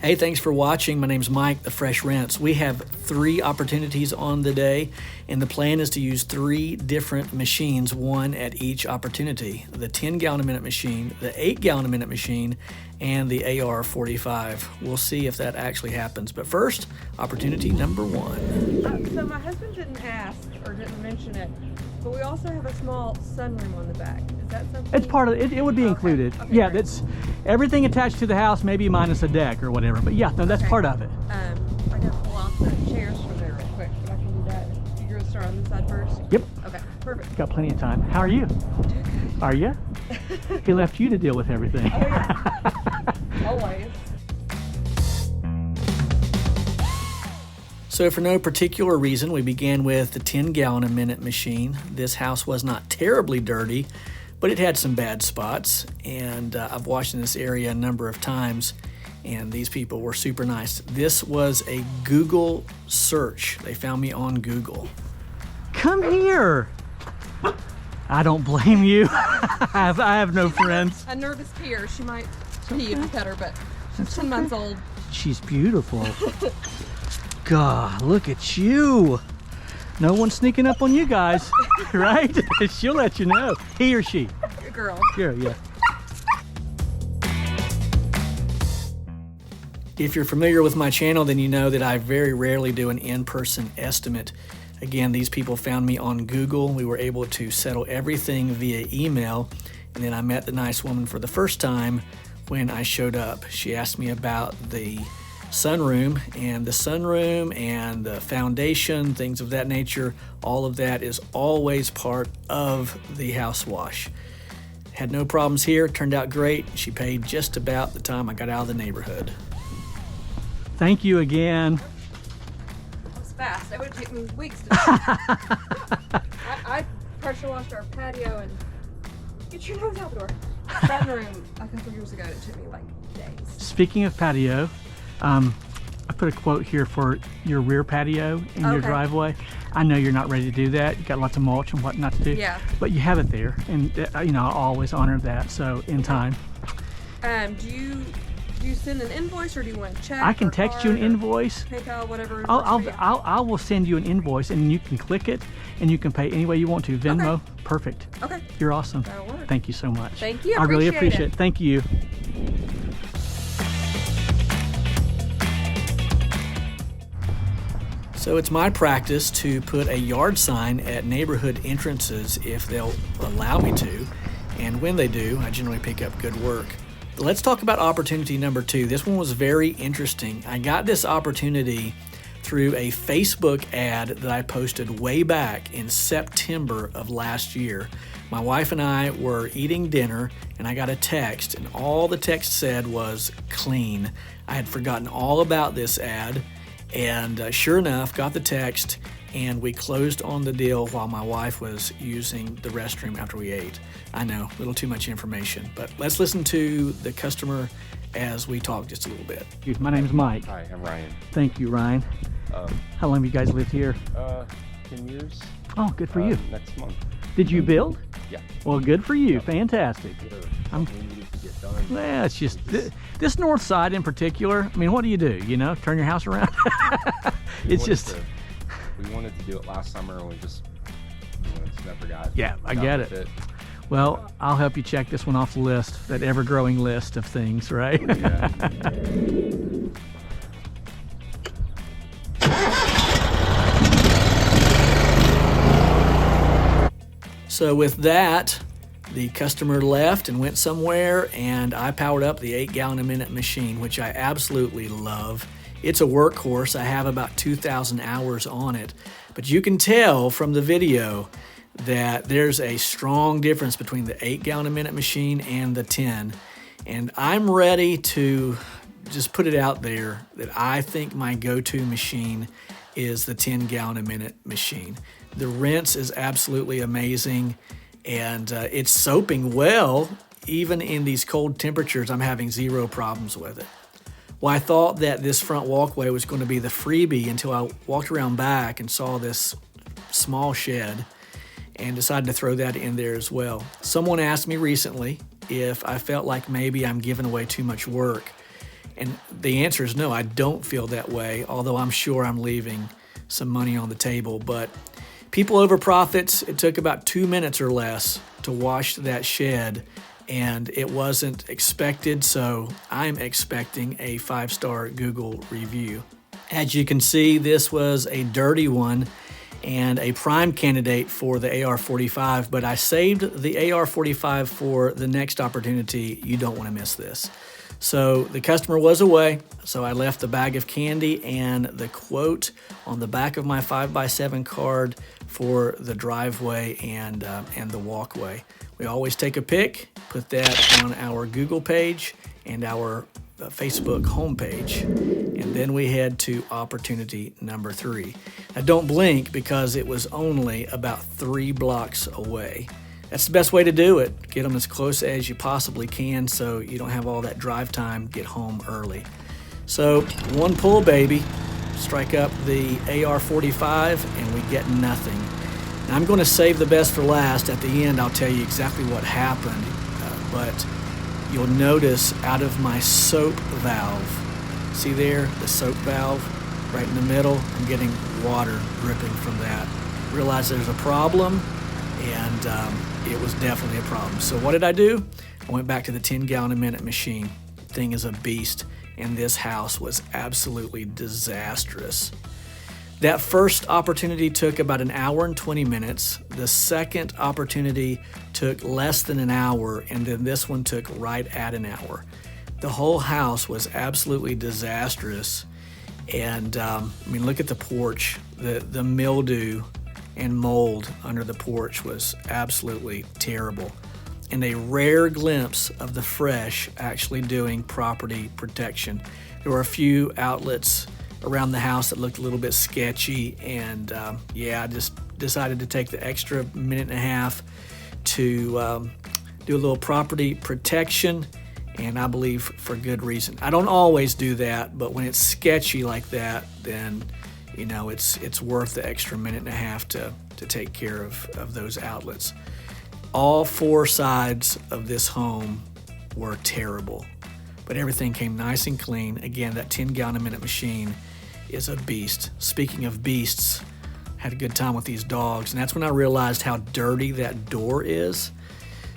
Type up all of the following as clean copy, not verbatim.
Hey, thanks for watching. My name's Mike, the Fresh Rinse. We have 3 opportunities on the day, and the plan is to use 3 different machines, one at each opportunity. The 10-gallon-a-minute machine, the 8-gallon-a-minute machine, and the AR45. We'll see if that actually happens. But first, opportunity number 1. So my husband didn't ask or didn't mention it, but we also have a small sunroom on the back. Is that something? It's part of it. It would be included. Okay, Yeah, great. that's everything attached to the house, maybe minus a deck or whatever. But yeah, no, that's part of it. I gotta pull out the chairs from there real quick, but I can do that. You're gonna start on this side first? Yep. Okay, perfect. Got plenty of time. How are you? Are you? He left you to deal with everything. Oh yeah. Always. So for no particular reason, we began with the 10-gallon-a-minute machine. This house was not terribly dirty, but it had some bad spots, and I've washed in this area a number of times, and these people were super nice. This was a Google search. They found me on Google. Come here. I don't blame you. I have no friends. A nervous peer. She might pee if you pet her, but she's 10 months old. She's beautiful. God, look at you. No one's sneaking up on you guys, right? She'll let you know. He or she? Good girl. Sure, yeah. If you're familiar with my channel, then you know that I very rarely do an in-person estimate. Again, these people found me on Google. We were able to settle everything via email, and then I met the nice woman for the first time when I showed up. She asked me about the sunroom and the foundation, things of that nature. All of that is always part of the house wash. Had no problems here, turned out great. She paid just about the time I got out of the neighborhood. Thank you again. That was fast. That would take me weeks to do. I pressure washed our patio and get your nose out the door. Sunroom a couple years ago. It took me like days. Speaking of patio, I put a quote here for your rear patio in your driveway. I know you're not ready to do that. You got lots of mulch and what not to do. Yeah. But you have it there, and you know, I always honor that. So in time. Do you send an invoice or do you want to check? I can or text you an card or invoice. PayPal, whatever. I will send you an invoice, and you can click it, and you can pay any way you want to. Venmo, Okay. perfect. Okay. You're awesome. That'll work. Thank you so much. Thank you. I really Appreciate appreciate it. Thank you. So it's my practice to put a yard sign at neighborhood entrances if they'll allow me to, and when they do, I generally pick up good work. But let's talk about opportunity number 2. This one was very interesting. I got this opportunity through a Facebook ad that I posted way back in September of last year. My wife and I were eating dinner, and I got a text, and all the text said was clean. I had forgotten all about this ad, and sure enough, got the text, and we closed on the deal while my wife was using the restroom after we ate. I know, a little too much information, but let's listen to the customer as we talk just a little bit. My name's Mike. Hi, I'm Ryan. Thank you, Ryan. How long have you guys lived here? 10 years. Oh, good for you. Next month. Did you build? Yeah. Well, good for you. Fantastic. We needed to get done. Well, it's just this north side in particular. I mean, what do? You know, turn your house around? It's just. We wanted to do it last summer, and we just never got. Yeah, I get it. Well, I'll help you check this one off the list, that ever-growing list of things, right? Yeah. So with that, the customer left and went somewhere, and I powered up the 8-gallon-a-minute machine, which I absolutely love. It's a workhorse. I have about 2,000 hours on it, but you can tell from the video that there's a strong difference between the 8-gallon-a-minute machine and the 10. And I'm ready to just put it out there that I think my go-to machine is the 10-gallon-a-minute machine. The rinse is absolutely amazing, and it's soaping well. Even in these cold temperatures, I'm having zero problems with it. Well, I thought that this front walkway was going to be the freebie until I walked around back and saw this small shed and decided to throw that in there as well. Someone asked me recently if I felt like maybe I'm giving away too much work. And the answer is no, I don't feel that way, although I'm sure I'm leaving some money on the table. But people over profits. It took about 2 minutes or less to wash that shed, and it wasn't expected, so I'm expecting a 5-star Google review. As you can see, this was a dirty one and a prime candidate for the AR45, but I saved the AR45 for the next opportunity. You don't want to miss this. So the customer was away, so I left the bag of candy and the quote on the back of my 5x7 card for the driveway and the walkway. We always take a pic, put that on our Google page and our Facebook homepage, and then we head to opportunity number 3. Now don't blink, because it was only about 3 blocks away. That's the best way to do it. Get them as close as you possibly can so you don't have all that drive time, get home early. So one pull, baby, strike up the AR45 and we get nothing. Now, I'm going to save the best for last. At the end, I'll tell you exactly what happened, but you'll notice out of my soap valve, see there, the soap valve right in the middle, I'm getting water dripping from that. Realize there's a problem, and it was definitely a problem. So what did I do? I went back to the 10-gallon-a-minute machine. Thing is a beast, and this house was absolutely disastrous. That first opportunity took about 1 hour and 20 minutes. The second opportunity took less than an hour, and then this one took right at an hour. The whole house was absolutely disastrous. And I mean, look at the porch. The mildew and mold under the porch was absolutely terrible. And a rare glimpse of the fresh actually doing property protection. There were a few outlets around the house that looked a little bit sketchy, and yeah, I just decided to take the extra minute and a half to do a little property protection, and I believe for good reason. I don't always do that, but when it's sketchy like that, then you know it's worth the extra minute and a half to take care of those outlets. All 4 sides of this home were terrible, but everything came nice and clean. Again, that 10-gallon-a-minute machine is a beast. Speaking of beasts, had a good time with these dogs, and that's when I realized how dirty that door is.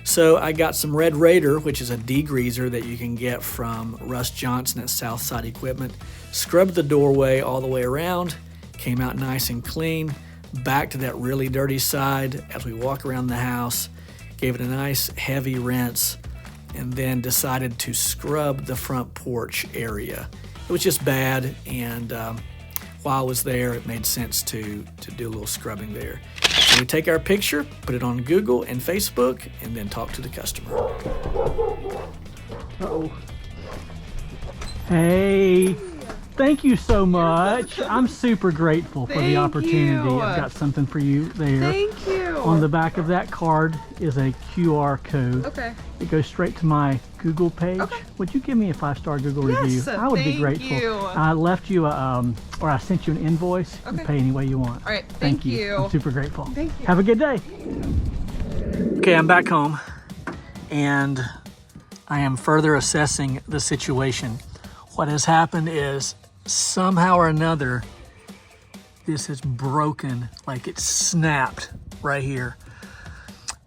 So I got some Red Raider, which is a degreaser that you can get from Russ Johnson at Southside Equipment. Scrubbed the doorway all the way around, came out nice and clean. Back to that really dirty side as we walk around the house, gave it a nice heavy rinse, and then decided to scrub the front porch area. It was just bad, and while I was there, it made sense to do a little scrubbing there. So we take our picture, put it on Google and Facebook, and then talk to the customer. Uh-oh. Hey, thank you so much. I'm super grateful for the opportunity. I've got something for you there. Thank you. On the back of that card is a QR code. Okay. It goes straight to my Google page. Okay. Would you give me a 5-star Google review? I would be grateful. You. I left you or I sent you an invoice. You can pay any way you want. All right. Thank you. I'm super grateful. Thank you. Have a good day. Okay, I'm back home, and I am further assessing the situation. What has happened is somehow or another, this is broken, like it snapped right here.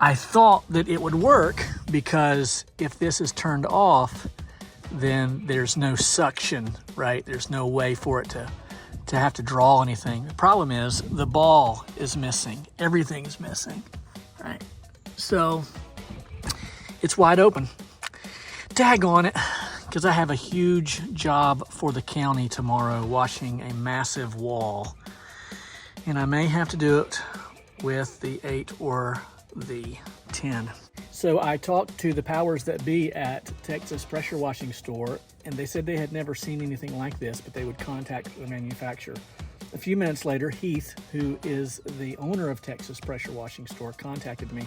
I thought that it would work because if this is turned off, then there's no suction, right? There's no way for it to have to draw anything. The problem is the ball is missing. Everything is missing, right? So it's wide open. Daggone it, because I have a huge job for the county tomorrow, washing a massive wall. And I may have to do it with the 8 or the 10. So I talked to the powers that be at Texas Pressure Washing Store, and they said they had never seen anything like this, but they would contact the manufacturer. A few minutes later, Heath, who is the owner of Texas Pressure Washing Store, contacted me,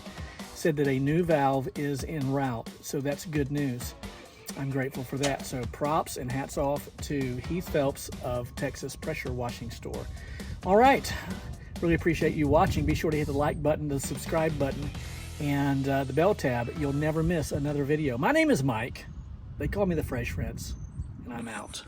said that a new valve is en route, so that's good news. I'm grateful for that. So props and hats off to Heath Phelps of Texas Pressure Washing Store. All right, really appreciate you watching. Be sure to hit the like button, the subscribe button, and the bell tab. You'll never miss another video. My name is Mike. They call me the Fresh Prince. and I'm out.